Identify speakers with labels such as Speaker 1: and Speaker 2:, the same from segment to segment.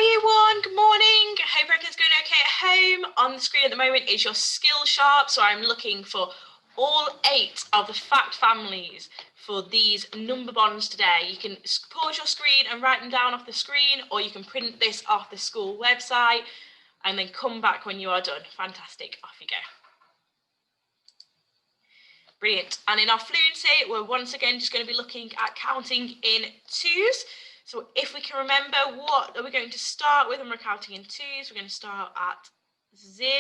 Speaker 1: Hi everyone, good morning. I hope everything's going okay at home. On the screen at the moment is your skill sharp, so I'm looking for all 8 of the fact families for these number bonds today. You can pause your screen and write them down off the screen, or you can print this off the school website and then come back when you are done. Fantastic, off you go. Brilliant. And in our fluency, we're once again just going to be looking at counting in twos. So if we can remember, what are we going to start with when we're counting in twos? We're going to start at 0.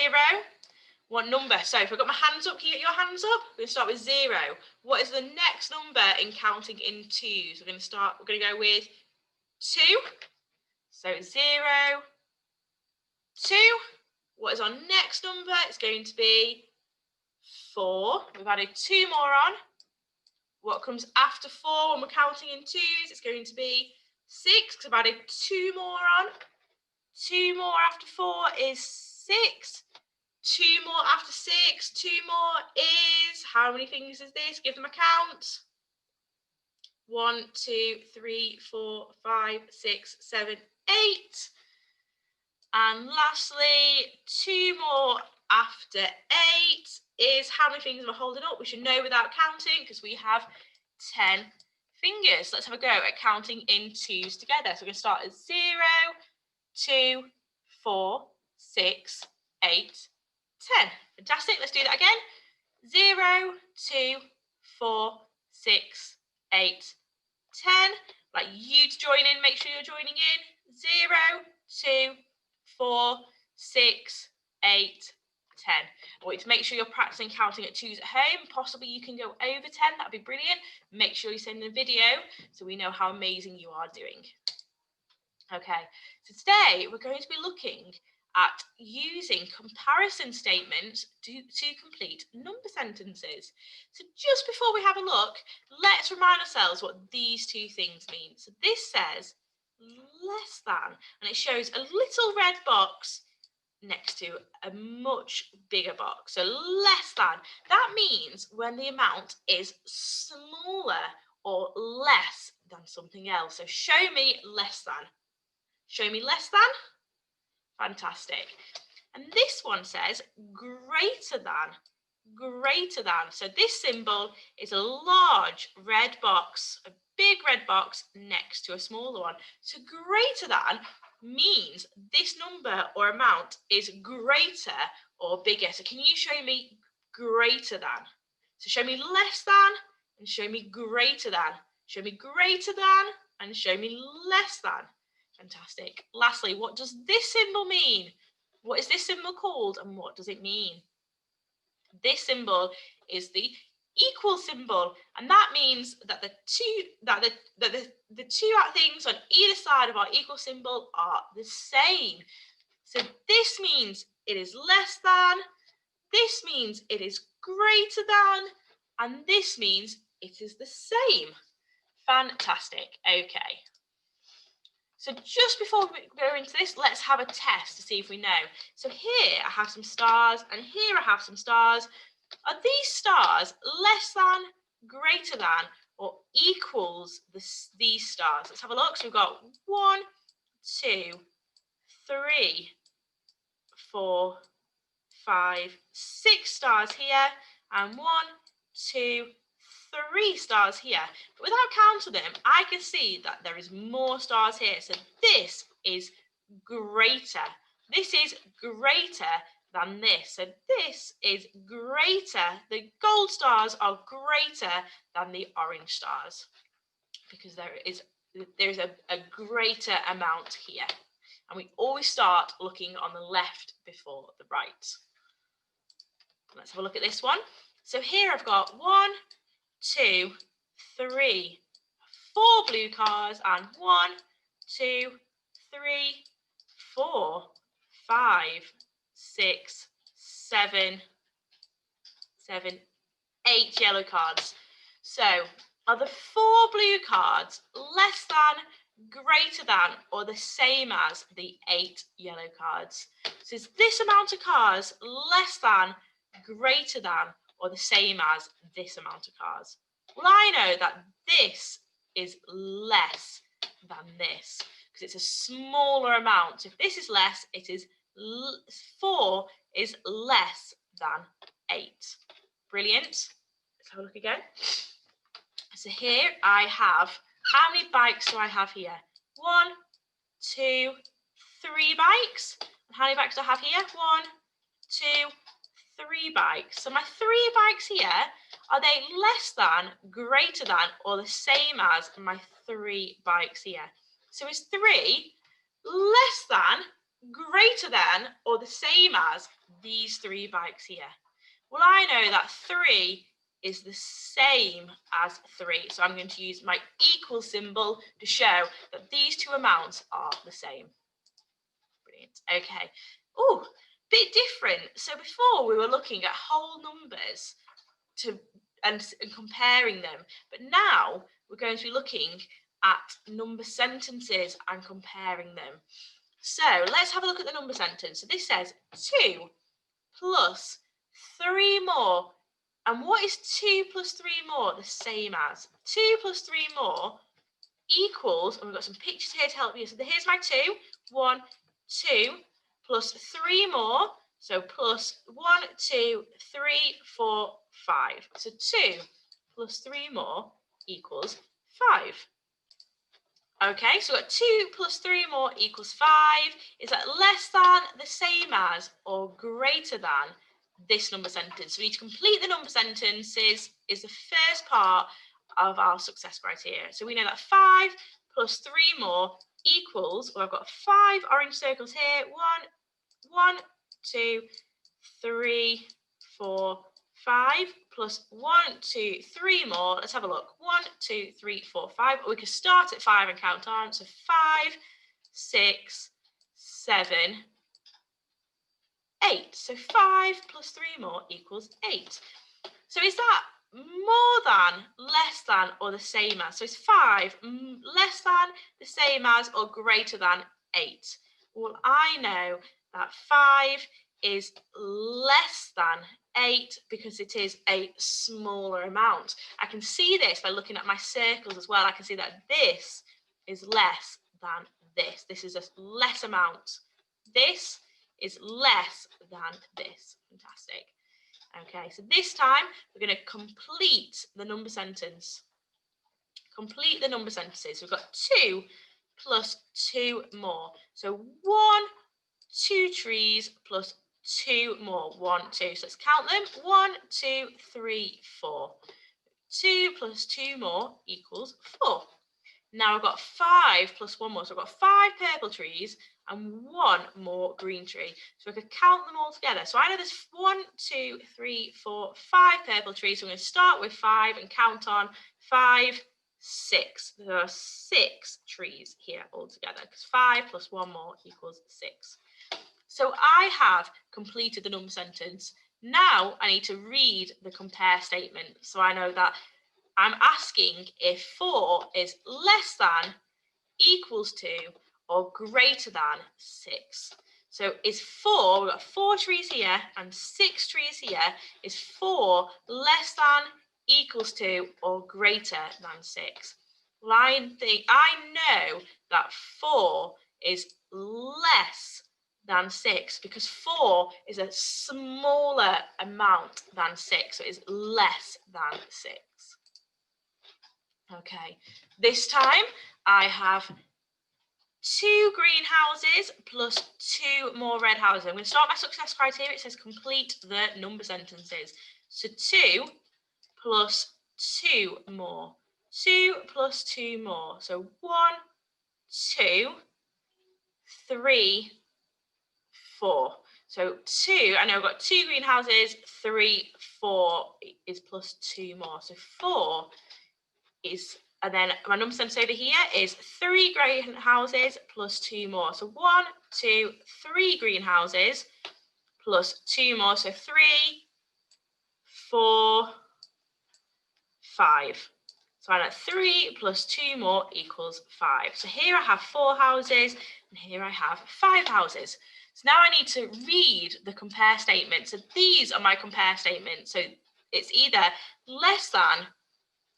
Speaker 1: What number? So if I've got my hands up, can you get your hands up? We're going to start with 0. What is the next number in counting in twos? We're going to go with 2. So 0, 2. What is our next number? It's going to be 4. We've added 2 more on. What comes after 4 when we're counting in twos? It's going to be 6, because I've added 2 more on. 2 more after 4 is 6. 2 more after 6. 2 more is, how many fingers is this? Give them a count. 1, 2, 3, 4, 5, 6, 7, 8. And lastly, 2 more after 8 is, how many fingers am I holding up? We should know without counting because we have 10 fingers. Let's have a go at counting in twos together. So we're going to start at 0, 2, 4, 6, 8, 10. Fantastic. Let's do that again. 0, 2, 4, 6, 8, 10. I'd like you to join in. Make sure you're joining in. 0, 2, 4, 6, 8, 10. I want you to make sure you're practicing counting at twos at home. Possibly you can go over 10. That'd be brilliant. Make sure you send a video so we know how amazing you are doing. Okay, so today we're going to be looking at using comparison statements to complete number sentences. So just before we have a look, let's remind ourselves what these two things mean. So this says less than, and it shows a little red box next to a much bigger box. So less than, that means when the amount is smaller or less than something else. So show me less than. Show me less than. Fantastic. And this one says greater than. Greater than. So this symbol is a large red box, a big red box next to a smaller one. So greater than means this number or amount is greater or bigger. So can you show me greater than? So show me less than and show me greater than. Show me greater than and show me less than. Fantastic. Lastly, what does this symbol mean? What is this symbol called and what does it mean? This symbol is the equal symbol, and that means that the two things on either side of our equal symbol are the same. So this means it is less than, this means it is greater than, and this means it is the same. Fantastic. Okay. So just before we go into this, let's have a test to see if we know. So here I have some stars, and here I have some stars. Are these stars less than, greater than, or equals these stars? Let's have a look. So we've got 1, 2, 3, 4, 5, 6 stars here, and 1, 2, 3 stars here. But without counting them, I can see that there is more stars here. So this is greater. This is greater than this. So this is greater. The gold stars are greater than the orange stars because there is a greater amount here. And we always start looking on the left before the right. Let's have a look at this one. So here I've got 1, 2, 3, 4 blue cars, and 1, 2, 3, 4, 5, 6, 7, 8 yellow cards. So are the 4 blue cards less than, greater than, or the same as the 8 yellow cards? So is this amount of cars less than, greater than, or the same as this amount of cars? Well, I know that this is less than this, because because it's a smaller amount. If this is less, it is 4 is less than 8. Brilliant. Let's have a look again. So here I have, how many bikes do I have here? 1, 2, 3 bikes. And how many bikes do I have here? 1, 2, 3 bikes. So my 3 bikes here, are they less than, greater than, or the same as my 3 bikes here? So is 3 less than, greater than, or the same as these 3 bikes here? Well, I know that 3 is the same as 3. So I'm going to use my equal symbol to show that these two amounts are the same. Brilliant. Okay. Oh, bit different. So before we were looking at whole numbers and comparing them, but now we're going to be looking at number sentences and comparing them. So let's have a look at the number sentence. So this says 2 plus 3 more. And what is 2 plus 3 more the same as? 2 plus 3 more equals, and we've got some pictures here to help you. So here's my 2. 1, 2 plus 3 more. So plus 1, 2, 3, 4, 5. So 2 plus 3 more equals 5. Okay, so we've got 2 plus 3 more equals 5. Is that less than, the same as, or greater than this number sentence? So we need to complete the number sentences is the first part of our success criteria. So we know that 5 plus 3 more equals, well, I've got 5 orange circles here. 1, 2, 3, 4, 5 plus 1, 2, 3 more. Let's have a look. 1, 2, 3, 4, 5. Or we could start at 5 and count on. So 5, 6, 7, 8. So 5 plus 3 more equals 8. So is that more than, less than, or the same as? So is 5 less than, the same as, or greater than 8? Well, I know that 5 is less than 8 because it is a smaller amount. I can see this by looking at my circles as well. I can see that this is less than this. This is a less amount. This is less than this. Fantastic. Okay, so this time we're going to complete the number sentence. Complete the number sentences. We've got 2 plus 2 more. So 1, 2 trees plus 2 more. 1, 2. So let's count them. 1, 2, 3, 4. 2 plus 2 more equals 4. Now I've got 5 plus 1 more. So I've got 5 purple trees and 1 more green tree. So I could count them all together. So I know there's 1, 2, 3, 4, 5 purple trees. So I'm going to start with 5 and count on 5, 6. There are 6 trees here altogether because 5 plus 1 more equals 6. So I have completed the number sentence. Now I need to read the compare statement. So I know that I'm asking if 4 is less than, equals to, or greater than 6. So is 4, we've got 4 trees here and 6 trees here. Is 4 less than, equals to, or greater than 6? Well, I know that 4 is less than 6 because 4 is a smaller amount than 6. So it is less than 6. Okay, this time I have 2 green houses plus 2 more red houses. I'm going to start my success criteria. It says complete the number sentences. So 2 plus 2 more. 2 plus 2 more. So 1, 2, 3, 4. So 2, I know I've got 2 greenhouses, 3, 4 is plus 2 more. So 4 is, and then my number sentence over here is 3 greenhouses plus 2 more. So 1, 2, 3 greenhouses plus 2 more. So 3, 4, 5. So I know 3 plus 2 more equals 5. So here I have 4 houses and here I have 5 houses. So now I need to read the compare statement. So these are my compare statements. So it's either less than,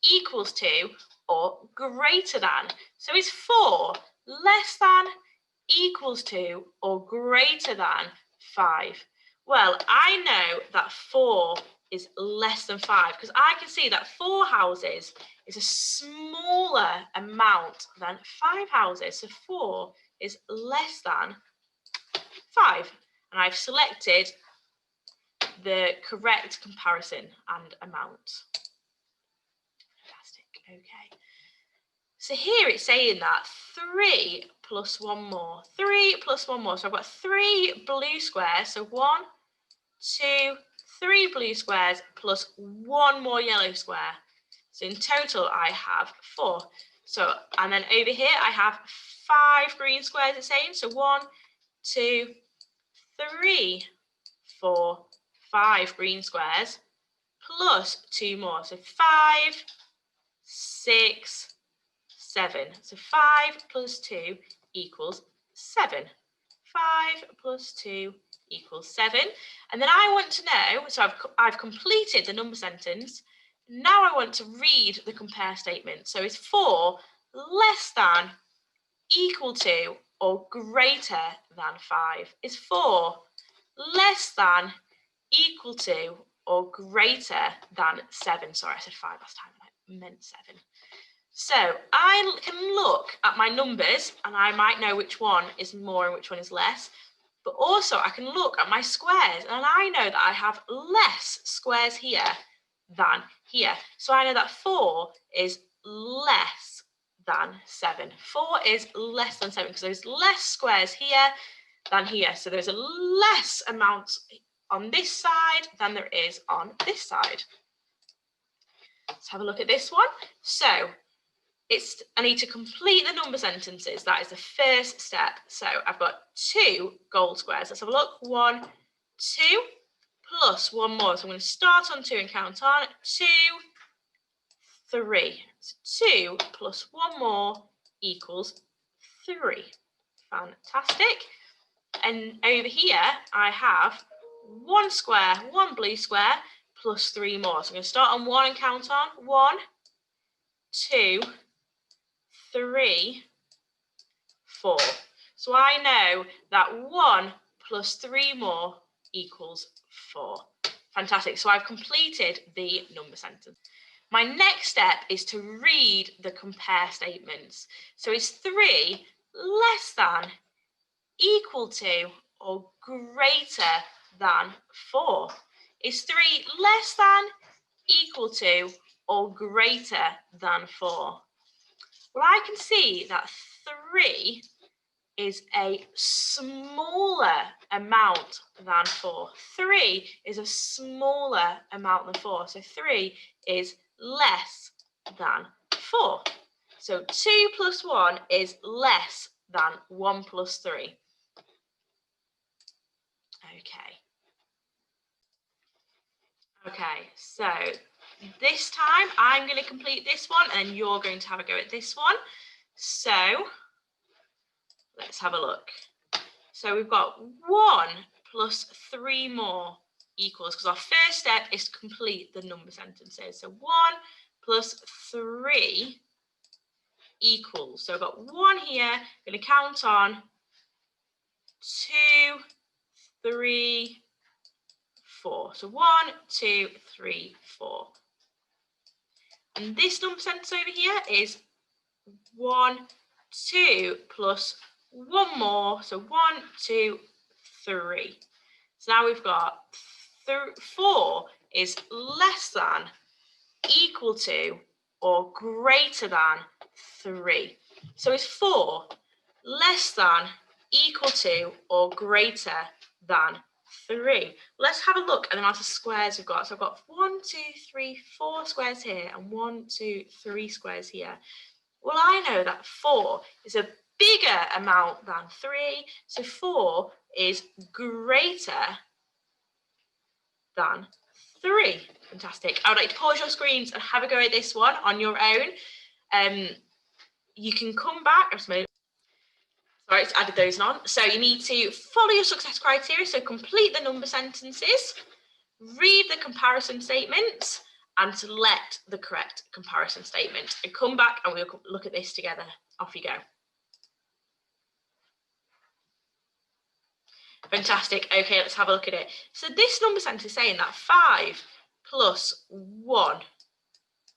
Speaker 1: equals to, or greater than. So is 4 less than, equals to, or greater than 5? Well, I know that 4 is less than 5 because I can see that 4 houses is a smaller amount than 5 houses. So 4 is less than 5. And I've selected the correct comparison and amount. Fantastic. Okay. So here it's saying that 3 plus 1 more. 3 plus 1 more. So I've got 3 blue squares. So 1, 2, 3 blue squares plus 1 more yellow square. So in total I have 4. So, and then over here I have 5 green squares it's saying. So 1, 2, 3, 4, 5 green squares plus 2 more. So 5, 6, 7. So 5 plus 2 equals 7. 5 plus 2 equals 7. And then I want to know, so I've completed the number sentence. Now I want to read the compare statement. So is 4 less than, equal to, or greater than 5? Is 4 less than, equal to, or greater than 7? Sorry, I said 5 last time. I meant 7. So I can look at my numbers and I might know which one is more and which one is less. But also I can look at my squares and I know that I have less squares here than here. So I know that 4 is less than 7. 4 is less than 7 because there's less squares here than here. So there's a less amount on this side than there is on this side. Let's have a look at this one. So I need to complete the number sentences. That is the first step. So I've got 2 gold squares. Let's have a look. 1, 2, plus 1 more. So I'm going to start on 2 and count on 2, 3. So 2 plus 1 more equals 3. Fantastic. And over here, I have 1 square, 1 blue square, plus 3 more. So I'm going to start on 1 and count on 1, 2, 3, 4. So I know that 1 plus 3 more equals 4. Fantastic. So I've completed the number sentence. My next step is to read the compare statements. So is 3 less than, equal to, or greater than 4? Is 3 less than, equal to, or greater than 4? Well, I can see that 3 is a smaller amount than 4. 3 is a smaller amount than 4. So 3 is less than 4. So 2 plus 1 is less than 1 plus 3. Okay, so this time I'm going to complete this one and you're going to have a go at this one. So let's have a look. So we've got 1 plus 3 more equals, because our first step is to complete the number sentences. So 1 plus 3 equals. So I've got 1 here, I'm going to count on 2, 3, 4. So 1, 2, 3, 4. And this number sentence over here is 1, 2 plus 1 more. So 1, 2, 3. So now we've got 4 is less than, equal to, or greater than 3. So is 4 less than, equal to, or greater than 3? Let's have a look at the amount of squares we've got. So I've got 1, 2, 3, 4 squares here and 1, 2, 3 squares here. Well, I know that 4 is a bigger amount than 3, so 4 is greater than 3. Fantastic. I would like to pause your screens and have a go at this one on your own. You can come back. Sorry, it's added those on. So you need to follow your success criteria. So complete the number sentences, read the comparison statements, and select the correct comparison statement. And come back and we'll look at this together. Off you go. Fantastic. Okay, let's have a look at it. So this number sentence is saying that 5 plus 1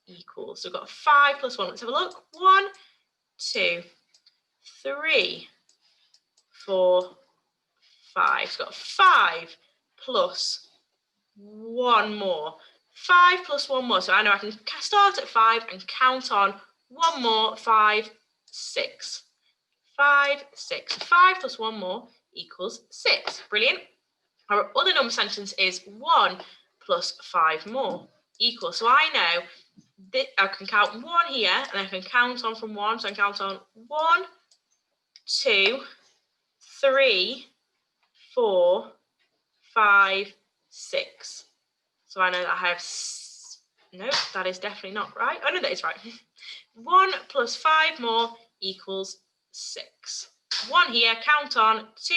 Speaker 1: equals. So we've got 5 plus 1. Let's have a look. 1, 2, 3, 4, 5. So we've got 5 plus 1 more. 5 plus 1 more. So I know I can start at 5 and count on 1 more. 5, 6. 5, 6. 5 plus 1 more equals 6. Brilliant. Our other number sentence is 1 plus 5 more equals. So I know that I can count 1 here and I can count on from 1. So I can count on 1, 2, 3, 4, 5, 6. So I know that I have, no, that is definitely not right. Oh no, that is right. 1 plus 5 more equals 6. 1 here, count on 2,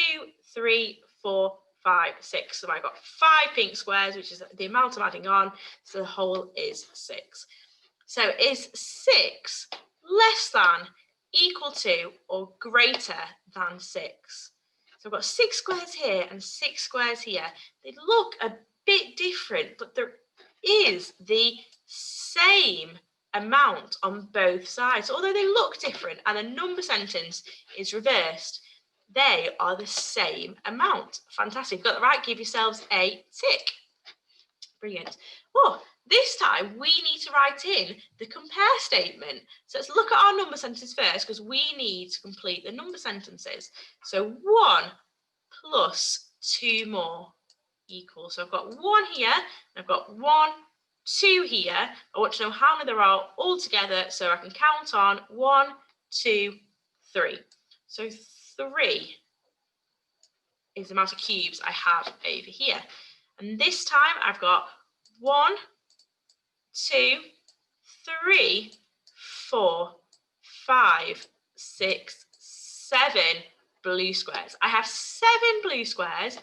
Speaker 1: 3, 4, 5, 6. So I've got 5 pink squares, which is the amount I'm adding on. So the whole is 6. So is 6 less than, equal to, or greater than 6? So I've got 6 squares here and 6 squares here. They look a bit different, but there is the same amount on both sides. Although they look different and the number sentence is reversed, they are the same amount. Fantastic. You've got that right. Give yourselves a tick. Brilliant. Oh, this time we need to write in the compare statement. So let's look at our number sentences first because we need to complete the number sentences. So 1 plus 2 more equals. So I've got 1 here, and I've got 1, 2 here. I want to know how many there are all together, so I can count on 1, 2, 3. So 3 is the amount of cubes I have over here. And this time I've got 1, 2, 3, 4, 5, 6, 7 blue squares. I have 7 blue squares,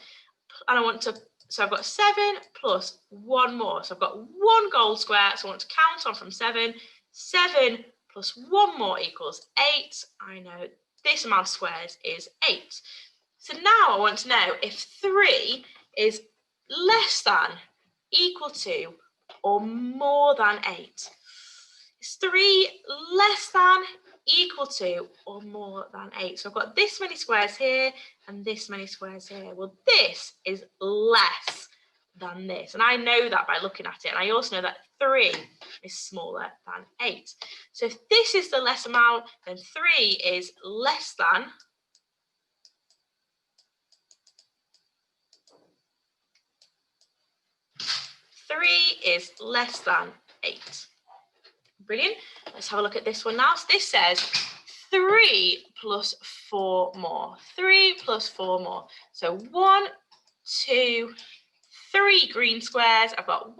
Speaker 1: and I want to, so I've got 7 plus 1 more. So I've got 1 gold square, so I want to count on from 7. 7 plus 1 more equals 8. I know this amount of squares is 8. So now I want to know if 3 is less than, equal to, or more than 8. Is 3 less than, equal to, or more than 8? So I've got this many squares here and this many squares here. Well, this is less than this. And I know that by looking at it. And I also know that 3 is smaller than 8. So if this is the less amount, then 3 is less than, is less than 8. Brilliant. Let's have a look at this one now. So this says 3 plus 4 more. 3 plus 4 more. So 1, 2, 3 green squares. I've got 1,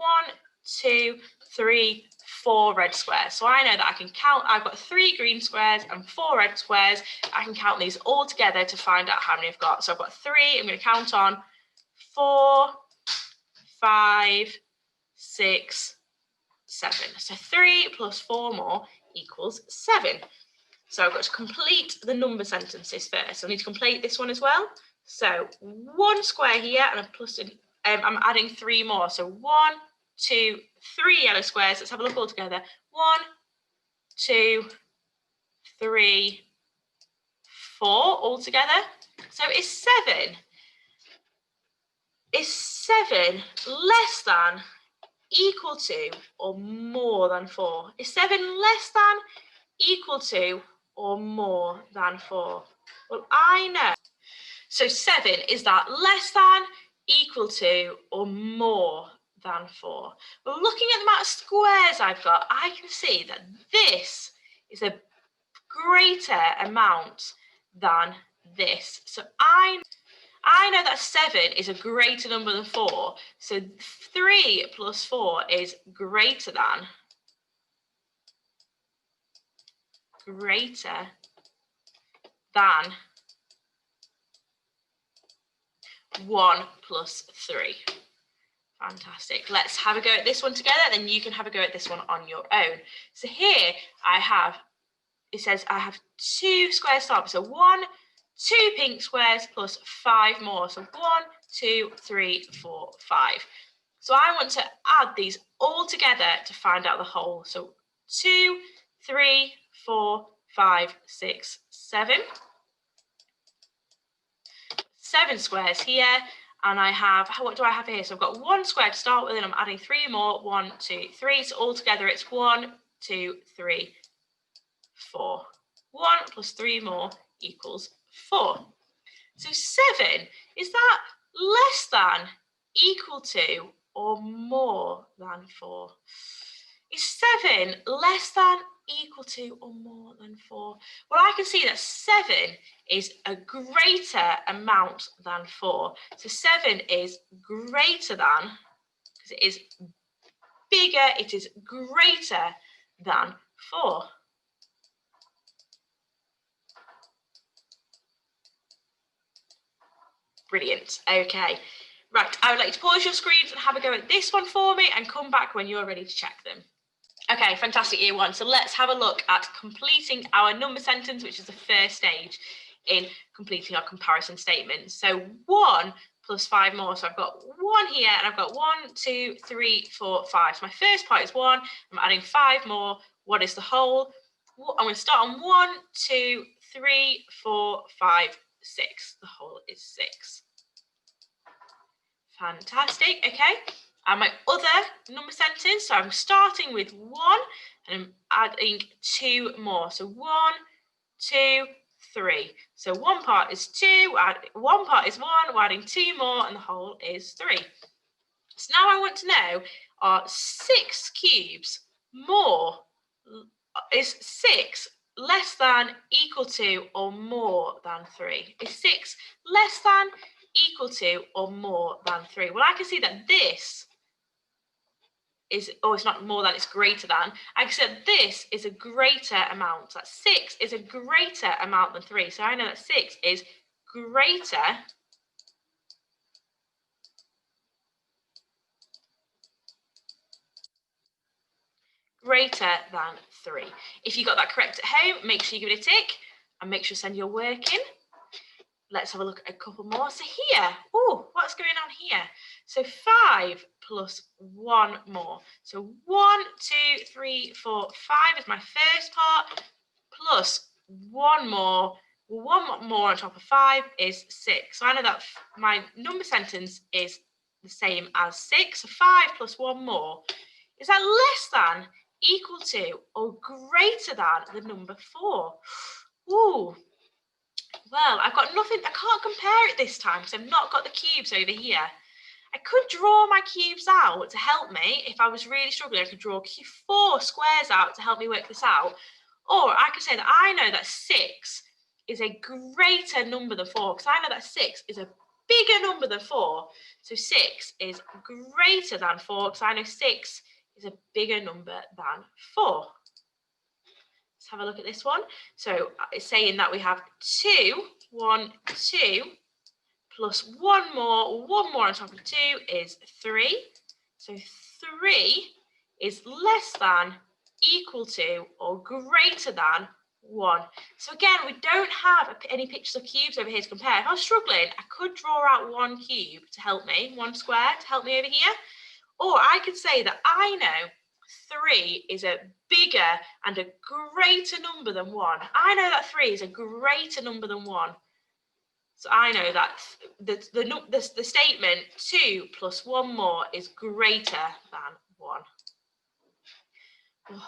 Speaker 1: 2, 3, 4 red squares. So I know that I can count. I've got 3 green squares and 4 red squares. I can count these all together to find out how many I've got. So I've got 3. I'm going to count on 4, 5, 6, 7. So 3 plus 4 more equals 7. So I've got to complete the number sentences first. So I need to complete this one as well. So 1 square here, and I'm adding 3 more. So 1, 2, 3 yellow squares. Let's have a look all together. 1, 2, 3, 4 all together. So is 7 less than, equal to, or more than 4? Is 7 less than, equal to, or more than 4? Well, I know. So 7 is that less than, equal to, or more than 4? Well, looking at the amount of squares I've got, I can see that this is a greater amount than this. So I know that 7 is a greater number than 4. So 3 plus 4 is greater than 1 plus 3. Fantastic. Let's have a go at this one together, then you can have a go at this one on your own. So here it says I have 2 squares to start with. So 1, 2 pink squares plus 5 more. So 1, 2, 3, 4, 5. So I want to add these all together to find out the whole. So 2, 3, 4, 5, 6, 7. 7 squares here. And I have, what do I have here? So I've got 1 square to start with, and I'm adding 3 more. 1, 2, 3. So altogether it's 1, 2, 3, 4. 1 plus 3 more equals 4. So 7, is that less than, equal to, or more than 4? Is 7 less than, equal to, or more than 4? Well, I can see that 7 is a greater amount than 4. So 7 is greater than, because it is bigger, it is greater than 4. Brilliant. Okay. Right, I would like to pause your screens and have a go at this one for me and come back when you're ready to check them. Okay, fantastic, year 1. So let's have a look at completing our number sentence, which is the first stage in completing our comparison statements. So 1 plus 5 more. So I've got 1 here and I've got 1, 2, 3, 4, 5. So my first part is 1. I'm adding 5 more. What is the whole? I'm going to start on 1, 2, 3, 4, 5, 6. The whole is 6. Fantastic. Okay. And my other number sentence, so I'm starting with 1 and I'm adding 2 more. So 1, 2, 3. So one part is 2, one part is 1, we're adding 2 more, and the whole is 3. So now I want to know, are 6 cubes more, is 6 less than, equal to, or more than 3? Is 6 less than, equal to, or more than 3? Well, I can see that this is, oh, it's not more than, it's greater than. I can say that this is a greater amount. That 6 is a greater amount than 3. So I know that 6 is greater than 3. If you got that correct at home, make sure you give it a tick and make sure to send your work in. Let's have a look at a couple more. So here, oh, what's going on here? So 5 plus 1 more. So 1, 2, 3, 4, 5 is my first part, plus 1 more. 1 more on top of 5 is 6. So I know that my number sentence is the same as 6. So 5 plus 1 more. Is that less than, equal to, or greater than the number 4? Ooh. Well, I've got nothing, I can't compare it this time because I've not got the cubes over here. I could draw my cubes out to help me. If I was really struggling, I could draw 4 squares out to help me work this out. Or I could say that I know that 6 is a greater number than 4, because I know that 6 is a bigger number than 4. So 6 is greater than 4, because I know 6 is a bigger number than 4. Let's have a look at this one. So it's saying that we have 2, 1, 2, plus 1 more on top of 2 is 3. So 3 is less than, equal to, or greater than 1. So again, we don't have any pictures of cubes over here to compare. If I was struggling, I could draw out 1 cube to help me, 1 square to help me over here. Or I could say that I know 3 is a bigger and a greater number than 1. I know that 3 is a greater number than 1. So I know that the statement 2 plus 1 more is greater than 1. Oh,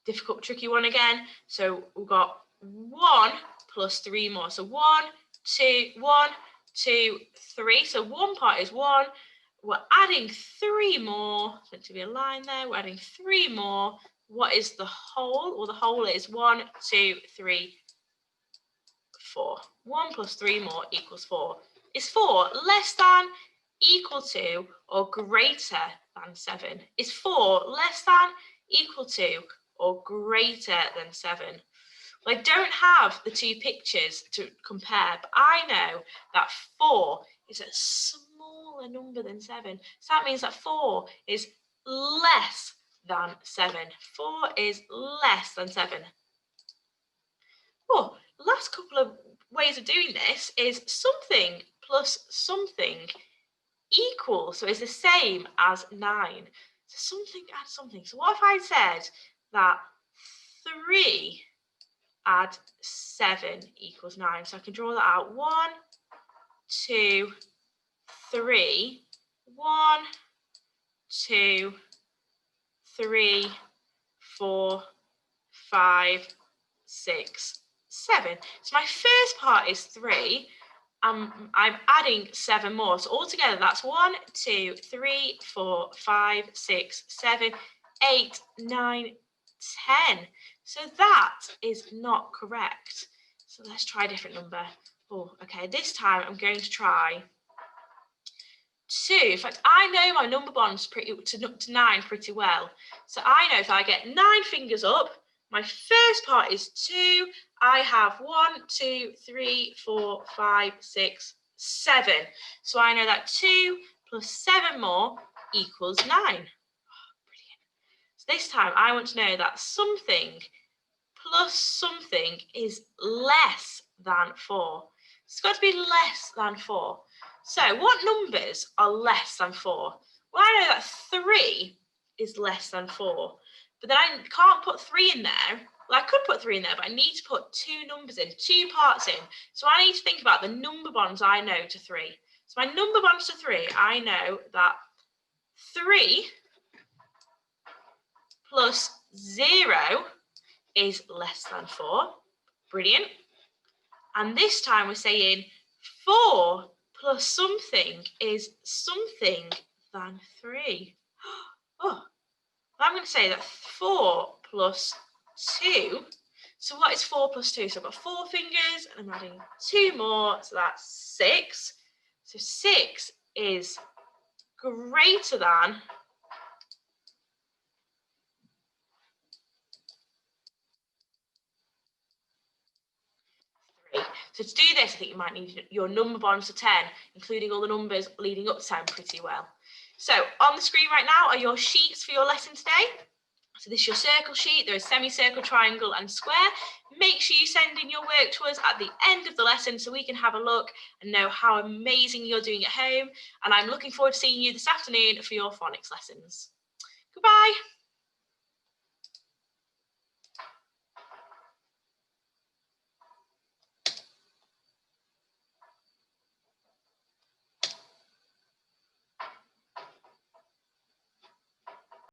Speaker 1: difficult, tricky one again. So we've got 1 plus 3 more. So 1, 2, 3. So one part is 1. We're adding 3 more. It's meant to be a line there. We're adding 3 more. What is the whole? Well, the whole is 1, 2, 3, 4. 1 plus 3 more equals 4. Is 4 less than, equal to, or greater than 7? Is 4 less than, equal to, or greater than 7? Well, I don't have the 2 pictures to compare, but I know that 4 is a smaller number than 7. So that means that 4 is less than 7. 4 is less than 7. Oh, last couple of ways of doing this is something plus something equals, so it's the same as 9. So something add something. So what if I said that 3 add 7 equals 9? So I can draw that out. 1, 2, 3. 1, 2, 3, 4, 5, 6, 7. So my first part is 3. I'm adding 7 more. So altogether, that's 1, 2, 3, 4, 5, 6, 7, 8, 9, 10. So that is not correct. So let's try a different number. Oh, okay. This time I'm going to try 2. In fact, I know my number bonds to 9 pretty well. So I know if I get 9 fingers up, my first part is 2. I have 1, 2, 3, 4, 5, 6, 7. So I know that 2 plus 7 more equals 9. Oh, brilliant. So this time I want to know that something plus something is less than 4. It's got to be less than 4. So what numbers are less than 4? Well, I know that 3 is less than 4. But then I can't put 3 in there. Well, I could put 3 in there, but I need to put 2 numbers in, 2 parts in. So I need to think about the number bonds I know to 3. So my number bonds to 3, I know that 3 plus 0 is less than 4. Brilliant. And this time we're saying 4 plus something is something than 3. Oh, I'm going to say that 4 plus 2. So what is 4 plus 2? So I've got 4 fingers and I'm adding 2 more. So that's 6. So 6 is greater than 3. So to do this, I think you might need your number bonds to 10, including all the numbers leading up to 10 pretty well. So on the screen right now are your sheets for your lesson today. So this is your circle sheet. There is semicircle, triangle and square. Make sure you send in your work to us at the end of the lesson so we can have a look and know how amazing you're doing at home. And I'm looking forward to seeing you this afternoon for your phonics lessons. Goodbye.